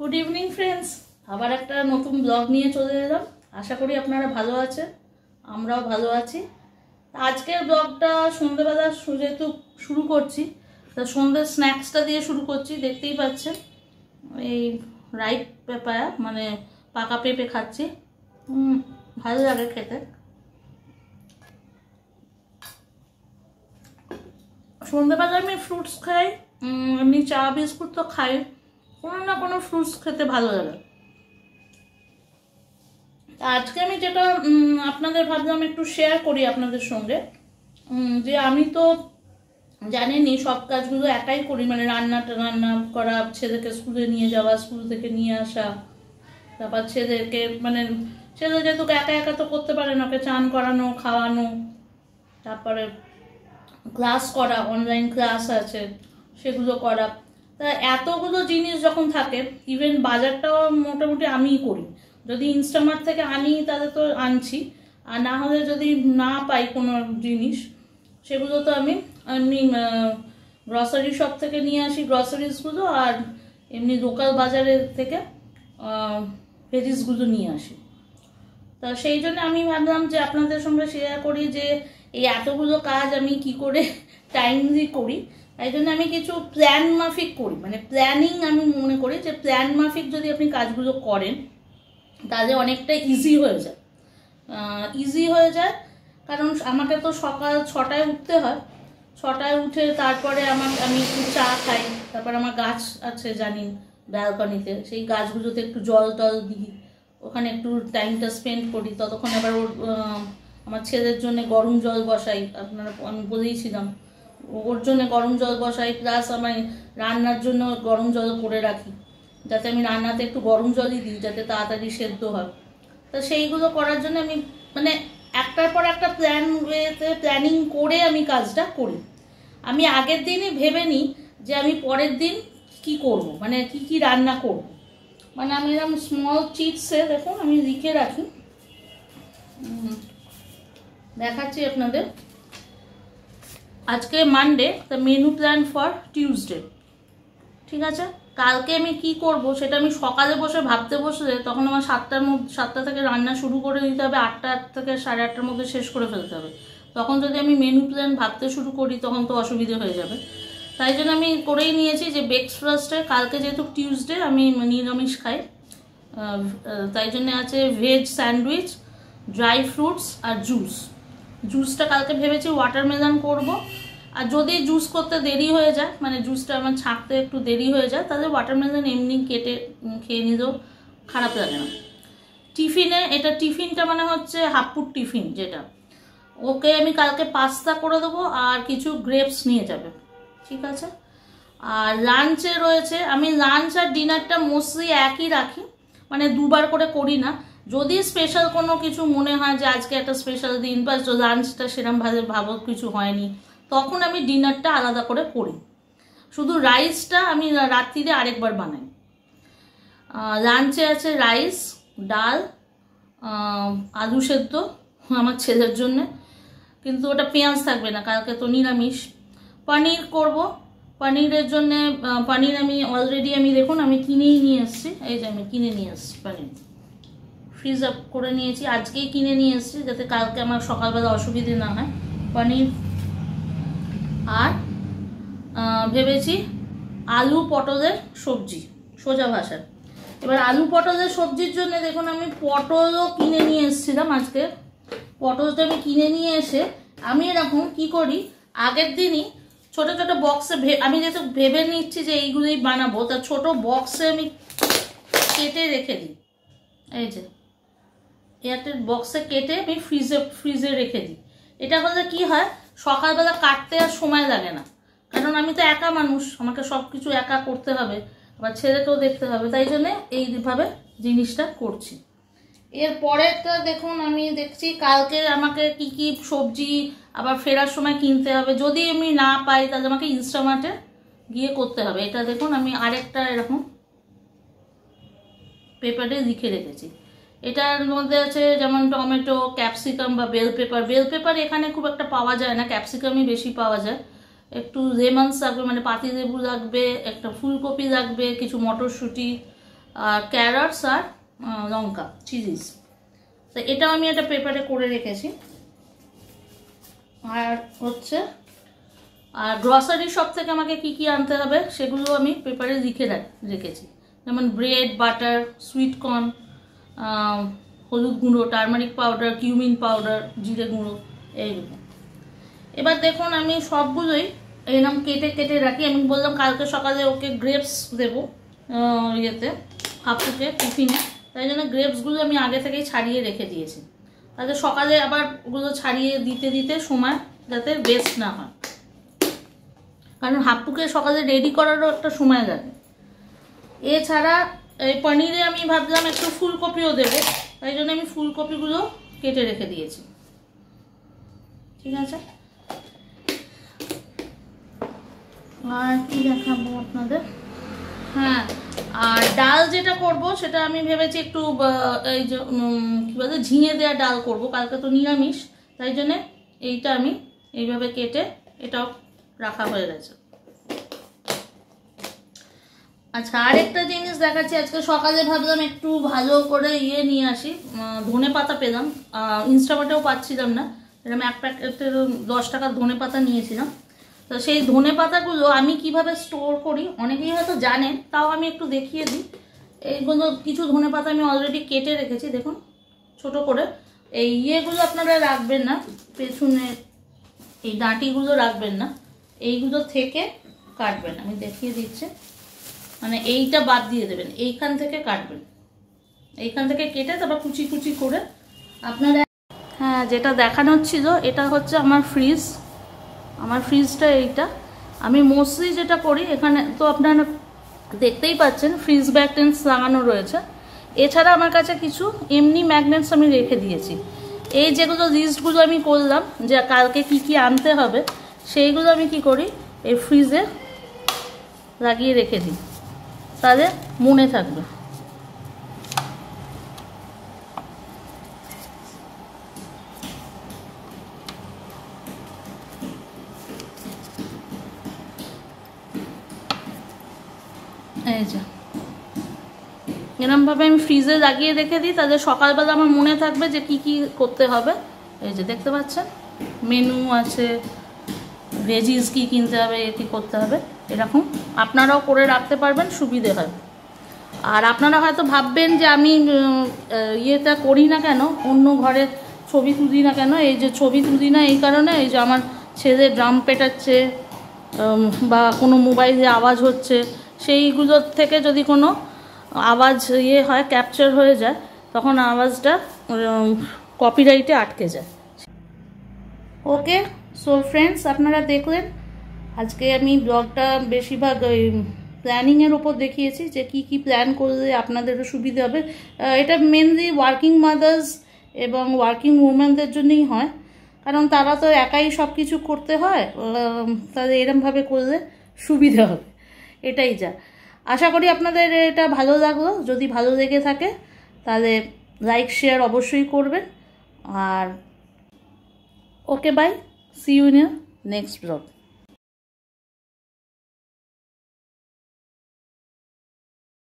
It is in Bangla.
গুড ইভিনিং ফ্রেন্ডস, আবার একটা নতুন ব্লগ নিয়ে চলে এলাম। আশা করি আপনারা ভালো আছেন, আমরাও ভালো আছি। আজকের ব্লগটা সন্ধ্যেবেলা যেহেতু শুরু করছি, তা সন্ধ্যের স্ন্যাক্সটা দিয়ে শুরু করছি। দেখতেই পাচ্ছেন এই রাইট পেপায়া মানে পাকা পেঁপে খাচ্ছি, ভালো লাগে খেতে। সন্ধ্যেবেলা আমি ফ্রুটস খাই, এমনি চা বিস্কুট তো খাই, কোনো না কোনো ফ্রুটস খেতে ভালো লাগে। আজকে আমি যেটা আপনাদের ভাবলাম একটু শেয়ার করি আপনাদের সঙ্গে, যে আমি তো জানেনই সব কাজগুলো একাই করি, মানে রান্না করা, ছেলেকে স্কুলে নিয়ে যাওয়া, স্কুল থেকে নিয়ে আসা, তারপর ছেলেকে মানে ছেলে যেহেতু একা একা তো করতে পারে না, ওকে চান করানো, খাওয়ানো, তারপরে ক্লাস করা, অনলাইন ক্লাস আছে সেগুলো করা। তা এতগুলো জিনিস যখন থাকে, ইভেন বাজারটাও মোটামুটি আমিই করি। যদি ইনস্টামার্ট থেকে আনি তাহলে তো আনছি, আর না হলে যদি না পাই কোনো জিনিস, সেগুলো তো আমি এমনি গ্রসারি শপ থেকে নিয়ে আসি গ্রসারিজগুলো, আর এমনি লোকাল বাজারের থেকে ভেজিসগুলো নিয়ে আসি। তা সেই জন্য আমি ভাবলাম যে আপনাদের সঙ্গে শেয়ার করি যে এই এতগুলো কাজ আমি কি করে টাইমলি করি। তাই জন্য আমি কিছু প্ল্যান মাফিক করি, মানে প্ল্যানিং আমি মনে করি যে প্ল্যান মাফিক যদি আপনি কাজগুলো করেন তাহলে অনেকটা ইজি হয়ে যায়। কারণ আমাকে তো সকাল 6টায় উঠতে হয়, 6টায় উঠে তারপরে আমি একটু চা খাই, তারপর আমার গাছ আছে জানিন ব্যালকনিতে, সেই গাছগুলোতে একটু জল টল দিই, ওখানে একটু টাইমটা স্পেন্ড করি। ততক্ষণ আবার আমার ছেলের জন্য গরম জল বসাই, আমি বলেইছিলাম ওর জন্য গরম জল বসাই, প্লাস আমি রান্নার জন্য গরম জল করে রাখি, যাতে আমি রান্নাতে একটু গরম জলই দিই যাতে তাড়াতাড়ি সেদ্ধ হয়। তো সেইগুলো করার জন্য আমি মানে একটার পর একটা প্ল্যানিং করে আমি কাজটা করি। আমি আগের দিনই ভেবে নিই যে আমি পরের দিন কি করব, মানে কি রান্না করব। মানে আমি এরকম স্মল চিটসে দেখুন আমি লিখে রাখি, দেখাচ্ছি আপনাদের। আজকে Monday, the menu plan for Tuesday, ঠিক আছে। কালকে আমি কি করব সেটা আমি সকালে বসে ভাবতে বসলে তখন আমার 7টা থেকে রান্না শুরু করে দিতে হবে, 8টা থেকে 8:30টার মধ্যে শেষ করে ফেলতে হবে। তখন যদি আমি মেনু প্ল্যান ভাবতে শুরু করি তখন তো অসুবিধে হয়ে যাবে। তাই জন্য আমি করেই নিয়েছি যে ব্রেকফাস্টে কালকে যেহেতু টিউসডে আমি নিরামিষ খাই, তাই জন্য আছে ভেজ স্যান্ডউইচ, ড্রাই ফ্রুটস আর জুসটা কালকে ভেবেছি ওয়াটারমেলন করব। আর যদি জুস করতে দেরি হয়ে যায়, মানে জুসটা আমার ছাঁকতে একটু দেরি হয়ে যায়, তাহলে ওয়াটারমেলন এমনি কেটে খেয়ে নিলেও খারাপ লাগে না। টিফিনে টিফিনটা মানে হচ্ছে হাফপুট টিফিন, যেটা ওকে আমি কালকে পাস্তা করে দেবো আর কিছু গ্রেপস নিয়ে যাবে, ঠিক আছে। আর লাঞ্চে রয়েছে, আমি লাঞ্চ আর ডিনারটা মোস্টলি একই রাখি, মানে দুবার করে করি না। যদি স্পেশাল কোনো কিছু মনে হয় যে আজকে একটা স্পেশাল দিন বা লাঞ্চটা সেরকমভাবে কিছু হয়নি, তখন আমি ডিনারটা আলাদা করে করি। শুধু রাইসটা আমি রাত্রিরে আরেকবার বানাই। লাঞ্চে আছে রাইস, ডাল, আলু সেদ্ধ আমার ছেলের জন্যে, কিন্তু ওটা পেঁয়াজ থাকবে না, কালকে তো নিরামিষ। পনির করব, পনিরের জন্যে পনির আমি অলরেডি দেখুন আমি কিনেই নিয়ে এসেছি, এই যে আমি কিনে নিয়ে এসেছি পনির, ফ্রিজ আপ করে নিয়েছি, আজকেই কিনে নিয়ে এসেছি যাতে কালকে আমার সকালবেলা অসুবিধে না হয়। পনির আর ভেবেছি আলু পটলের সবজি, সোজা ভাষা। এবার আলু পটলের সবজির জন্য দেখুন আমি পটলও কিনে নিয়ে এসেছিলাম আজকে। পটলটা আমি কিনে নিয়ে এসে আমি এরকম কি করি, আগের দিনই ছোট ছোট বক্সে আমি যেহেতু ভেবে নিচ্ছি যে এইগুলোই বানাবো, তা ছোট বক্সে আমি কেটে রেখে দিই, এই যে এয়ারটেল বক্সে কেটে আমি ফ্রিজে রেখে দিই। এটা করলে কি হয়, সকালবেলা কাটতে আর সময় লাগে না, কারণ আমি তো একা মানুষ, আমাকে সব কিছু একা করতে হবে, আবার ছেলেকেও দেখতে হবে, তাই জন্যে এইভাবে জিনিসটা করছি। এরপরেরটা দেখুন আমি দেখছি কালকে আমাকে কি সবজি আবার ফেরার সময় কিনতে হবে, যদি আমি না পাই তাহলে আমাকে ইনস্টামার্টে গিয়ে করতে হবে। এটা দেখুন আমি আরেকটা এরকম পেপারে লিখে রেখেছি। এটার মধ্যে আছে যেমন টমেটো, ক্যাপসিকাম বা বেল পেপার এখানে খুব একটা পাওয়া যায় না, ক্যাপসিকামই বেশি পাওয়া যায়। একটু লেমনস লাগবে, মানে পাতিলেবু লাগবে, একটা ফুলকপি লাগবে, কিছু মটরশুঁটি, আর ক্যারটস আর লঙ্কা চিলিস। তো এটাও আমি একটা পেপারে করে রেখেছি। আর হচ্ছে আর গ্রসারি শপ থেকে আমাকে কি কি আনতে হবে সেগুলো আমি পেপারে লিখে রেখেছি, যেমন ব্রেড, বাটার, সুইট কর্ন, হলুদ গুঁড়ো, টারমারিক পাউডার, কিউমিন পাউডার, জিরে গুঁড়ো, এইগুলো। এবার দেখুন আমি সবগুলোই এরকম কেটে কেটে রাখি। আমি বললাম কালকে সকালে ওকে গ্রেপস দেবো ইয়েতে হাফুকে টিফিনে, তাই জন্য গ্রেপসগুলো আমি আগে থেকেই ছাড়িয়ে রেখে দিয়েছি, তাহলে সকালে আবার ওগুলো ছাড়িয়ে দিতে দিতে সময় যাতে ওয়েস্ট না হয়, কারণ হাফুকে সকালে রেডি করারও একটা সময় লাগে। এছাড়া এই পনিরে আমি ভাবলাম একটু ফুলকপিও দেবো, তাই জন্য আমি ফুলকপিগুলো কেটে রেখে দিয়েছি। ঠিক আছে, আর কি দেখাবো আপনাদের? হ্যাঁ, আর ডাল যেটা করব সেটা আমি ভেবেছি একটু এই যে কী বলে ঝিঙে দেওয়া ডাল করব, কালকে তো নিরামিষ, তাই জন্যে এইটা আমি এইভাবে কেটে এটাও রাখা হয়ে গেছে। আচ্ছা, আরেকটা জিনিস দেখাচ্ছি। আজকে সকালে ভাবলাম একটু ভালো করে নিয়ে আসি, ধনে পাতা পেলাম, ইনস্টামার্টেও পাচ্ছিলাম না, এরকম এক প্যাকেটের 10 টাকার ধনে পাতা নিয়েছিলাম। তো সেই ধনে পাতাগুলো আমি কিভাবে স্টোর করি অনেকেই হয়তো জানেন, তাও আমি একটু দেখিয়ে দিই। এইগুলো কিছু ধনে পাতা আমি অলরেডি কেটে রেখেছি, দেখুন ছোট করে। এই ইয়েগুলো আপনারা রাখবেন না, পেছনে এই ডাঁটিগুলো রাখবেন না, এইগুলো থেকে কাটবেন। আমি দেখিয়ে দিচ্ছি, মানে এইটা বাদ দিয়ে দেবেন, এইখান থেকে কাটবেন, এইখান থেকে কেটে তারপর কুচি কুচি করে আপনারা। হ্যাঁ, যেটা দেখানো ছিল এটা হচ্ছে আমার ফ্রিজটা এইটা। আমি মোস্টলি যেটা করি, এখানে তো আপনারা দেখতেই পাচ্ছেন ফ্রিজ ম্যাগনেটস লাগানো রয়েছে। এছাড়া আমার কাছে কিছু এমনি ম্যাগনেটস আমি রেখে দিয়েছি। এই যেগুলো লিস্টগুলো আমি করলাম যে কালকে কি কি আনতে হবে, সেইগুলো আমি কি করি এই ফ্রিজে লাগিয়ে রেখে দিই, তাহলে মনে থাকবে। এই যে এরমভাবে আমি ফ্রিজে লাগিয়ে রেখে দিই, তাহলে সকালবেলা আমার মনে থাকবে যে কি কি করতে হবে। এই যে দেখতে পাচ্ছেন মেনু আছে, ভেজিস কি কিনতে হবে, কী করতে হবে, এরকম আপনারাও করে রাখতে পারবেন, সুবিধে হয়। আর আপনারা হয়তো ভাববেন যে আমি ইয়েটা করি না কেন, অন্য ঘরে ছবি তুলি না কেন। এই যে ছবি তুলি না এই কারণে, এই যে আমার ছেলে ড্রাম পেটাচ্ছে বা কোনো মোবাইলে আওয়াজ হচ্ছে, সেইগুলোর থেকে যদি কোনো আওয়াজ হয়, ক্যাপচার হয়ে যায়, তখন আওয়াজটা কপিরাইটে আটকে যায়। ওকে, সো ফ্রেন্ডস, আপনারা দেখলেন আজকে আমি ব্লগটা বেশিরভাগ প্ল্যানিংয়ের ওপর দেখিয়েছি, যে কি কি প্ল্যান করলে আপনাদেরও সুবিধা হবে। এটা মেনলি ওয়ার্কিং মাদার্স এবং ওয়ার্কিং উমেনদের জন্যই হয়, কারণ তারা তো একাই সব কিছু করতে হয়, তাদের এরমভাবে করলে সুবিধা হবে, এটাই যা। আশা করি আপনাদের এটা ভালো লাগলো। যদি ভালো লেগে থাকে তাহলে লাইক শেয়ার অবশ্যই করবেন। আর okay, bye, see you in next blog.